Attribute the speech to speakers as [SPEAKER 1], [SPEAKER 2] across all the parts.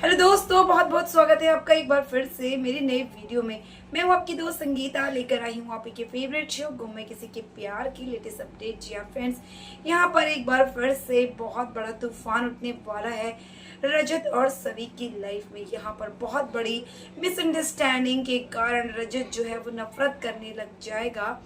[SPEAKER 1] Hello दोस्तों, बहुत बहुत स्वागत है आपका एक बार फिर से मेरी नई वीडियो में। मैं हूँ आपकी दोस्त संगीता, लेकर आई हूँ आप के फेवरेट शो गुम में किसी के प्यार की लेटेस्ट अपडेट। जी हाँ फ्रेंड्स, यहाँ पर एक बार फिर से बहुत बड़ा तूफान उठने वाला है रजत और सभी की लाइफ में। यहाँ पर बहुत बड़ी मिसअंडरस्टैंडिंग के कारण रजत जो है वो नफरत करने लग जाएगा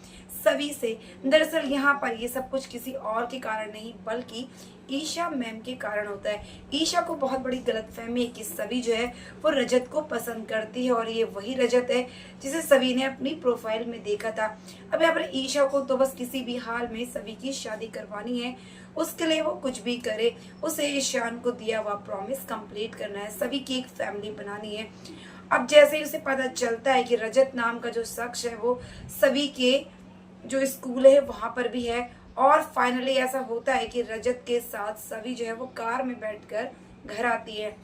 [SPEAKER 1] सभी से। दरअसल यहाँ पर ये सब कुछ किसी और के कारण नहीं बल्कि ईशा मैम के कारण होता है। ईशा को बहुत बड़ी गलतफहमी है कि सभी जो है वो रजत को पसंद करती है और ये वही रजत है जिसे सभी ने अपनी प्रोफाइल में देखा था। अब यहाँ पर ईशा को तो बस किसी भी हाल में सभी की शादी करवानी है, उसके लिए वो कुछ भी करे। उसे ईशान को दिया हुआ प्रॉमिस कंप्लीट करना है, सभी की एक फैमिली बनानी है। अब जैसे ही उसे पता चलता है कि रजत नाम का जो शख्स है वो सभी के जो स्कूल है वहां पर भी है, और फाइनली ऐसा होता है कि रजत के साथ सभी जो है वो कार में बैठकर घर आती है,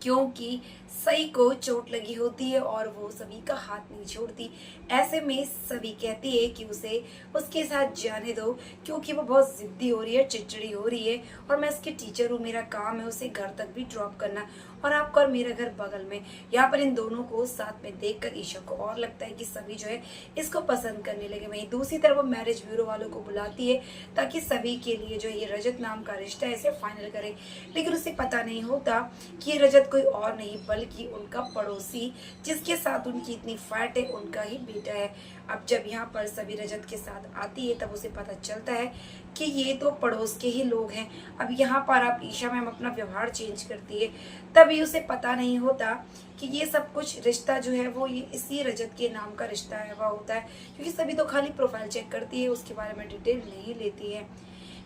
[SPEAKER 1] क्योंकि सई को चोट लगी होती है और वो सभी का हाथ नहीं छोड़ती। ऐसे में सभी कहती है कि उसे उसके साथ जाने दो, क्योंकि वो बहुत जिद्दी हो रही है, चिड़चिड़ी हो रही है, और मैं इसकी टीचर हूँ, मेरा काम है उसे घर तक भी ड्रॉप करना, और आपका और मेरा घर बगल में। यहाँ पर इन दोनों को साथ में देखकर ईशा को और लगता है कि सभी जो है इसको पसंद करने लगे। वहीं दूसरी तरफ वो मैरिज ब्यूरो वालों को बुलाती है ताकि सभी के लिए जो ये रजत नाम का रिश्ता है इसे फाइनल करे, लेकिन उसे पता नहीं होता कि ये रजत कोई और नहीं बल्कि उनका पड़ोसी, जिसके साथ उनकी इतनी फाइट है, उनका ही बेटा है। अब जब यहाँ पर सभी रजत के साथ आती है तब उसे पता चलता है कि ये तो पड़ोस के ही लोग हैं। अब यहाँ पर आप ईशा मैम अपना व्यवहार चेंज करती है, तभी उसे पता नहीं होता कि ये सब कुछ रिश्ता जो है वो ये इसी रजत के नाम का रिश्ता है वह होता है, क्योंकि सभी तो खाली प्रोफाइल चेक करती है, उसके बारे में डिटेल नहीं लेती है।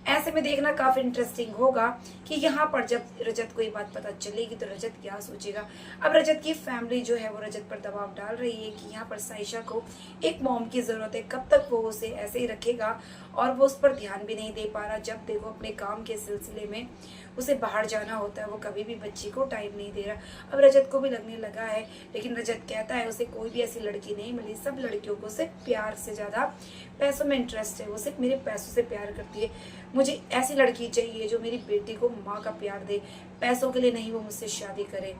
[SPEAKER 1] ऐसे में देखना काफी इंटरेस्टिंग होगा कि यहाँ पर जब रजत को ये बात पता चलेगी तो रजत क्या सोचेगा। अब रजत की फैमिली जो है वो रजत पर दबाव डाल रही है कि यहाँ पर साइशा को एक मॉम की जरूरत है, कब तक वो उसे ऐसे ही रखेगा, और वो उस पर ध्यान भी नहीं दे पा रहा। जब देखो अपने काम के सिलसिले में उसे बाहर जाना होता है, वो कभी भी बच्ची को टाइम नहीं दे रहा। अब रजत को भी लगने लगा है, लेकिन रजत कहता है उसे कोई भी ऐसी लड़की नहीं मिली, सब लड़कियों को सिर्फ प्यार से ज्यादा पैसों में इंटरेस्ट है, वो सिर्फ मेरे पैसों से प्यार करती है। मुझे ऐसी लड़की चाहिए जो मेरी बेटी को माँ का प्यार दे, पैसों के लिए नहीं वो मुझसे शादी करे।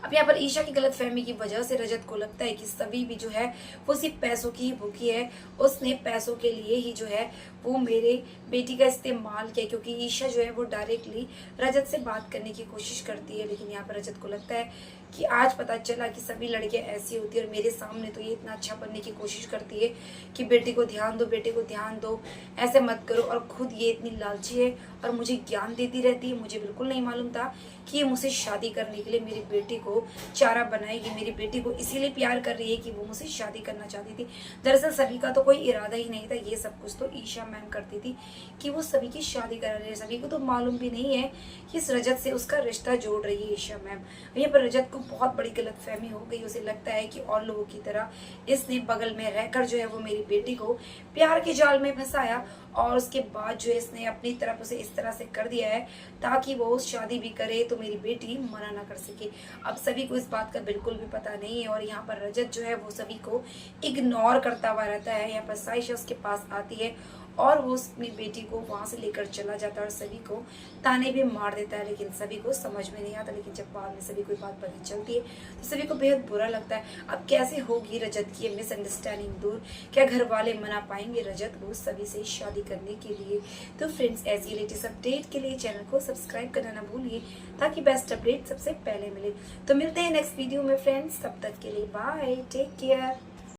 [SPEAKER 1] अब यहाँ पर ईशा की गलतफहमी की वजह से रजत को लगता है कि सभी भी जो है वो सिर्फ पैसों की ही भूखी है, उसने पैसों के लिए ही जो है वो मेरे बेटी का इस्तेमाल किया, क्योंकि ईशा जो है वो डायरेक्टली रजत से बात करने की कोशिश करती है। लेकिन यहाँ पर रजत को लगता है कि आज पता चला कि सभी लड़कियां ऐसी होती है, और मेरे सामने तो ये इतना अच्छा बनने की कोशिश करती है कि बेटी को ध्यान दो, बेटे को ध्यान दो, ऐसे मत करो, और खुद ये इतनी लालची है और मुझे ज्ञान देती रहती है। मुझे बिल्कुल नहीं मालूम था कि ये मुझसे शादी करने के लिए मेरी बेटी को चारा बनाएगी, मेरी बेटी को इसीलिए प्यार कर रही है कि वो मुझसे शादी करना चाहती थी। दरअसल सभी का तो कोई इरादा ही नहीं था, ये सब कुछ तो ईशा मैम करती थी कि वो सभी की शादी करा रही है। सभी को तो मालूम भी नहीं है कि इस रजत से उसका रिश्ता जोड़ रही है ईशा मैम। वहीं पर रजत को बहुत बड़ी गलतफहमी हो गई, उसे लगता है कि और लोगों की तरह इसने बगल में रहकर जो है वो मेरी बेटी को प्यार के जाल में फंसाया, और उसके बाद जो है इसने अपनी तरफ उसे इस तरह से कर दिया है ताकि वो शादी भी करे तो मेरी बेटी मना ना कर सके। अब सभी को इस बात का बिल्कुल भी पता नहीं है, और यहाँ पर रजत जो है वो सभी को इग्नोर करता हुआ रहता है। यहाँ पर साइशा उसके पास आती है और वो अपनी बेटी को वहां से लेकर चला जाता है और सभी को ताने भी मार देता है, लेकिन सभी को समझ में नहीं आता। लेकिन जब बाद में सभी को बात पता चलती है तो सभी को बेहद बुरा लगता है। अब कैसे होगी रजत की ये मिसअंडरस्टैंडिंग दूर, क्या घर वाले मना पाएंगे रजत को सभी से शादी करने के लिए? तो फ्रेंड्स, ऐसी लेटेस्ट अपडेट के लिए चैनल को सब्सक्राइब करना ना भूलिए ताकि बेस्ट अपडेट सबसे पहले मिले। तो मिलते हैं नेक्स्ट वीडियो में फ्रेंड्स, तब तक के लिए बाय, टेक केयर।